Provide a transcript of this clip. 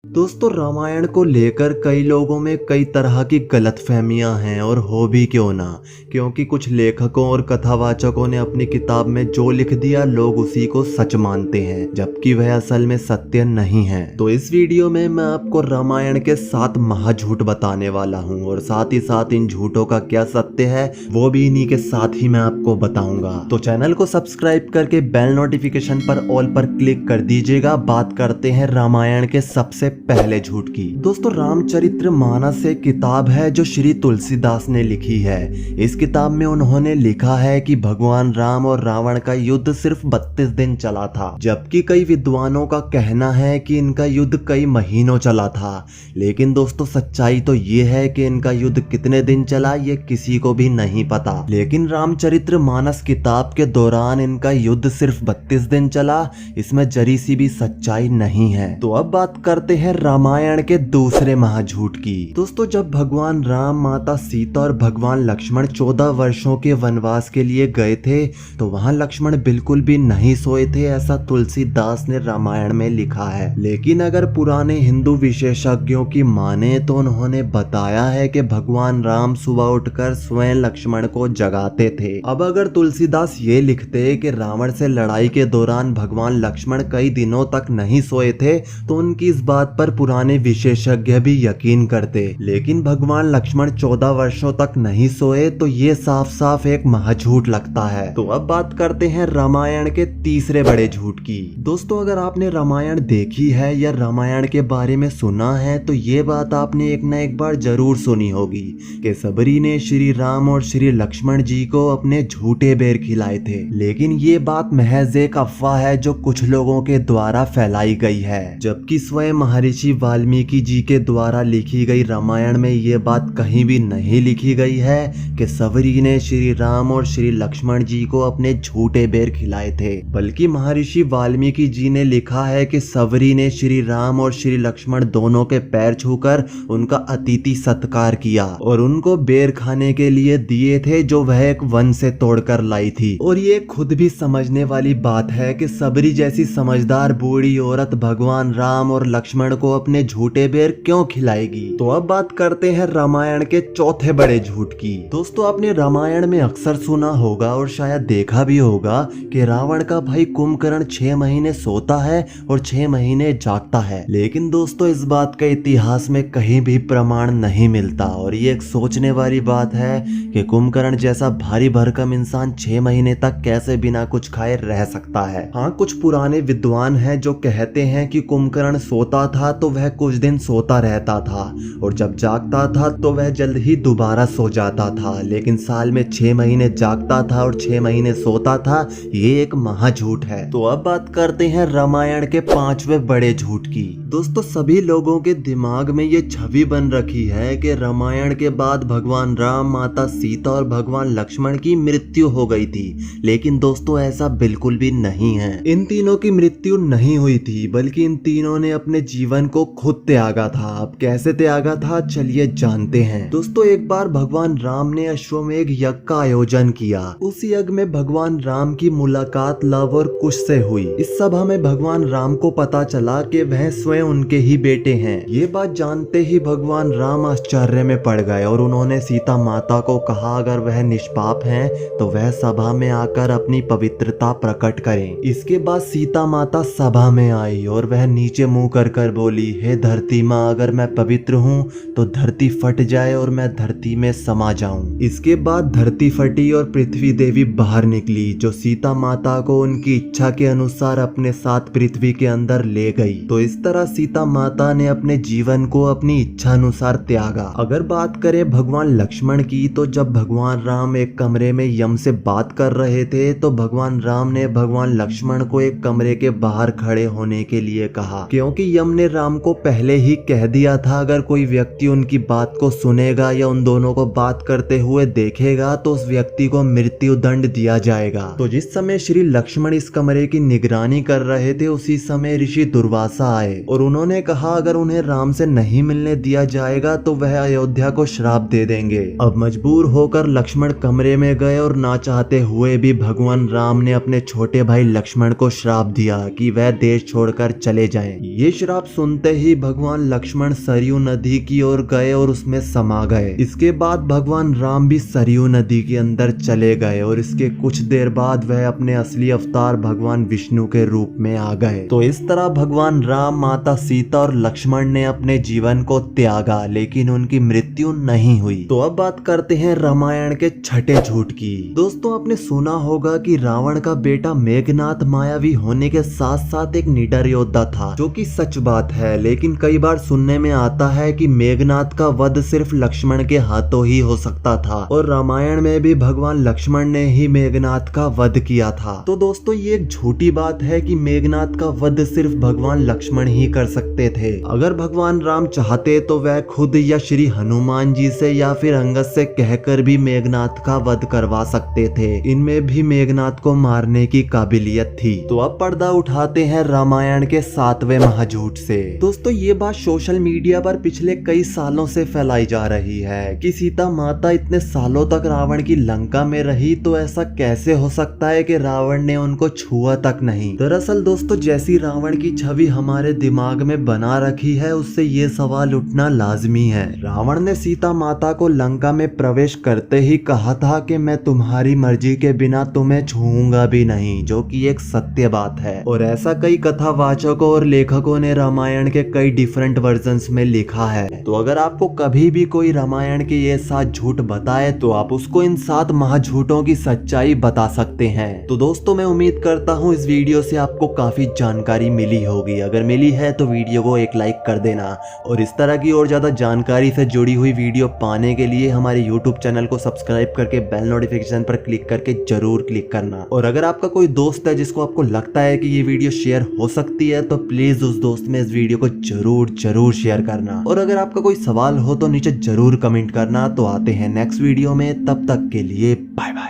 दोस्तों रामायण को लेकर कई लोगों में कई तरह की गलतफहमियां हैं और हो भी क्यों ना, क्योंकि कुछ लेखकों और कथावाचकों ने अपनी किताब में जो लिख दिया लोग उसी को सच मानते हैं, जबकि वह असल में सत्य नहीं है। तो इस वीडियो में मैं आपको रामायण के 7 महाझूठ बताने वाला हूं और साथ ही साथ इन झूठों का क्या सत्य है वो भी इन्हीं के साथ ही मैं आपको बताऊंगा। तो चैनल को सब्सक्राइब करके बेल नोटिफिकेशन पर ऑल पर क्लिक कर दीजिएगा। बात करते हैं रामायण के सबसे पहले झूठ की। दोस्तों रामचरित्र मानस एक किताब है जो श्री तुलसीदास ने लिखी है। इस किताब में उन्होंने लिखा है कि भगवान राम और रावण का युद्ध सिर्फ 32 दिन चला था, जबकि कई विद्वानों का कहना है कि इनका युद्ध कई महीनों चला था। लेकिन दोस्तों सच्चाई तो ये है कि इनका युद्ध कितने दिन चला ये किसी को भी नहीं पता। लेकिन रामचरित्र मानस किताब के दौरान इनका युद्ध सिर्फ 32 दिन चला, इसमें जरी सी भी सच्चाई नहीं है। तो अब बात करते हैं रामायण के दूसरे महाझूठ की। दोस्तों जब भगवान राम, माता सीता और भगवान लक्ष्मण 14 वर्षों के वनवास के लिए गए थे तो वहां लक्ष्मण बिल्कुल भी नहीं सोए थे, ऐसा तुलसीदास ने रामायण में लिखा है। लेकिन अगर पुराने हिंदू विशेषज्ञों की माने तो उन्होंने बताया है कि भगवान राम सुबह उठकर स्वयं लक्ष्मण को जगाते थे। अब अगर तुलसीदास ये लिखते कि रावण से लड़ाई के दौरान भगवान लक्ष्मण कई दिनों तक नहीं सोए थे तो उनकी इस बात पर पुराने विशेषज्ञ भी यकीन करते। लेकिन भगवान लक्ष्मण 14 वर्षों तक नहीं सोए तो ये साफ साफ एक महाझूठ लगता है। तो अब बात करते हैं रामायण के तीसरे बड़े झूठ की। दोस्तों अगर आपने रामायण देखी है या रामायण के बारे में सुना है तो ये बात आपने एक न एक बार जरूर सुनी होगी कि सबरी ने श्री राम और श्री लक्ष्मण जी को अपने झूठे बेर खिलाए थे। लेकिन ये बात महज एक अफवाह है जो कुछ लोगों के द्वारा फैलाई गई है, जबकि स्वयं महर्षि वाल्मीकि जी के द्वारा लिखी गई रामायण में ये बात कहीं भी नहीं लिखी गई है कि सबरी ने श्री राम और श्री लक्ष्मण जी को अपने झूठे बेर खिलाए थे, बल्कि महर्षि वाल्मीकि जी ने लिखा है कि सबरी ने श्री राम और श्री लक्ष्मण दोनों के पैर छूकर उनका अतिथि सत्कार किया और उनको बेर खाने के लिए दिए थे जो वह एक वन से तोड़कर लाई थी। और ये खुद भी समझने वाली बात है कि सबरी जैसी समझदार बूढ़ी औरत भगवान राम और लक्ष्मण को अपने झूठे बेर क्यों खिलाएगी। तो अब बात करते हैं रामायण के चौथे बड़े झूठ की। दोस्तों आपने रामायण में अक्सर सुना होगा और शायद देखा भी होगा कि रावण का भाई कुंभकर्ण 6 महीने सोता है और 6 महीने जागता है। लेकिन दोस्तों इस बात का इतिहास में कहीं भी प्रमाण नहीं मिलता और ये एक सोचने वाली बात है कि कुंभकर्ण जैसा भारी भरकम इंसान 6 महीने तक कैसे बिना कुछ खाए रह सकता है। हाँ कुछ पुराने विद्वान हैं जो कहते हैं कि कुंभकर्ण सोता था तो वह कुछ दिन सोता रहता था और जब जागता था तो वह जल्द ही दोबारा सो जाता था, लेकिन साल में 6 महीने जागता था और 6 महीने सोता था। ये एक महाझूठ है। तो अब बात करते हैं रामायण के 5वें बड़े झूठ की। दोस्तों सभी लोगों के दिमाग में ये छवि बन रखी है कि रामायण के बाद भगवान राम, माता सीता और भगवान लक्ष्मण की मृत्यु हो गई थी। लेकिन दोस्तों ऐसा बिल्कुल भी नहीं है। इन तीनों की मृत्यु नहीं हुई थी, बल्कि इन तीनों ने अपने जीवन को खुद त्यागा था। अब कैसे त्यागा था चलिए जानते हैं। दोस्तों एक बार भगवान राम ने अश्वमेध यज्ञ का आयोजन किया। उस यज्ञ में भगवान राम की मुलाकात लव और कुश से हुई। इस सभा में भगवान राम को पता चला कि वह स्वयं उनके ही बेटे हैं। ये बात जानते ही भगवान राम आश्चर्य में पड़ गए और उन्होंने सीता माता को कहा अगर वह निष्पाप हैं तो वह सभा में आकर अपनी पवित्रता प्रकट करें। इसके बाद सीता माता सभा में आई और वह नीचे मुंह कर बोली, हे धरती माँ अगर मैं पवित्र हूँ तो धरती फट जाए और मैं धरती में समा जाऊं। इसके बाद धरती फटी और पृथ्वी देवी बाहर निकली जो सीता माता को उनकी इच्छा के अनुसार अपने साथ पृथ्वी के अंदर ले गई। तो इस तरह सीता माता ने अपने जीवन को अपनी इच्छा अनुसार त्यागा। अगर बात करें भगवान लक्ष्मण की तो जब भगवान राम एक कमरे में यम से बात कर रहे थे तो भगवान राम ने भगवान लक्ष्मण को एक कमरे के बाहर खड़े होने के लिए कहा, क्योंकि यम ने राम को पहले ही कह दिया था अगर कोई व्यक्ति उनकी बात को सुनेगा या उन दोनों को बात करते हुए देखेगा तो उस व्यक्ति को मृत्यु दंड दिया जाएगा। तो जिस समय श्री लक्ष्मण इस कमरे की निगरानी कर रहे थे उसी समय ऋषि दुर्वासा आए और उन्होंने कहा अगर उन्हें राम से नहीं मिलने दिया जाएगा तो वह अयोध्या को श्राप दे देंगे। अब मजबूर होकर लक्ष्मण कमरे में गए और ना चाहते हुए भी भगवान राम ने अपने छोटे भाई लक्ष्मण को श्राप दिया कि वह देश छोड़कर चले जाएं। ये श्राप सुनते ही भगवान लक्ष्मण सरयू नदी की ओर गए और उसमें समा गए। इसके बाद भगवान राम भी सरयू नदी के अंदर चले गए और इसके कुछ देर बाद वह अपने असली अवतार भगवान विष्णु के रूप में आ गए। तो इस तरह भगवान राम, माता सीता और लक्ष्मण ने अपने जीवन को त्यागा, लेकिन उनकी मृत्यु नहीं हुई। तो अब बात करते हैं रामायण के छठे झूठ की। दोस्तों, आपने सुना होगा कि रावण का बेटा मेघनाथ मायावी होने के साथ साथ एक निडर योद्धा था, जो कि सच बात है। लेकिन कई बार सुनने में आता है कि मेघनाथ का वध सिर्फ लक्ष्मण के हाथों ही हो सकता था और रामायण में भी भगवान लक्ष्मण ने ही मेघनाथ का वध किया था। तो दोस्तों, ये एक झूठी बात है कि मेघनाथ का वध सिर्फ भगवान लक्ष्मण ही कर सकते थे। अगर भगवान राम चाहते तो वह खुद या श्री हनुमान जी से या फिर अंगद से कहकर भी मेघनाथ का वध करवा सकते थे। इनमें भी मेघनाथ को मारने की काबिलियत थी। तो अब पर्दा उठाते हैं रामायण के 7वें महाझूठ से। दोस्तों, ये बात सोशल मीडिया पर पिछले कई सालों से फैलाई जा रही है कि सीता माता इतने सालों तक रावण की लंका में रही, तो ऐसा कैसे हो सकता है कि रावण ने उनको छुआ तक नहीं। दरअसल दोस्तों, जैसी रावण की छवि हमारे दिमाग में बना रखी है, उससे ये सवाल उठना लाजमी है। रावण ने सीता माता को लंका में प्रवेश करते ही कहा था कि मैं तुम्हारी मर्जी के बिना तुम्हें छूऊंगा भी नहीं, जो कि एक सत्य बात है। और ऐसा कई कथावाचकों और लेखकों ने रामायण के कई डिफरेंट वर्जन्स में लिखा है। तो अगर आपको कभी भी कोई रामायण के ये 7 झूठ बताए तो आप उसको इन 7 महाझूठों की सच्चाई बता सकते हैं। तो दोस्तों, मैं उम्मीद करता हूँ इस वीडियो से आपको काफी जानकारी मिली होगी। अगर मिली है तो वीडियो को एक लाइक कर देना और इस तरह की और ज्यादा जानकारी से जुड़ी हुई वीडियो पाने के लिए हमारे YouTube चैनल को सब्सक्राइब करके बेल नोटिफिकेशन पर क्लिक करके जरूर क्लिक करना। और अगर आपका कोई दोस्त है जिसको आपको लगता है कि ये वीडियो शेयर हो सकती है, तो प्लीज उस दोस्त में इस वीडियो को जरूर शेयर करना। और अगर आपका कोई सवाल हो तो नीचे जरूर कमेंट करना। तो आते हैं नेक्स्ट वीडियो में, तब तक के लिए बाय बाय।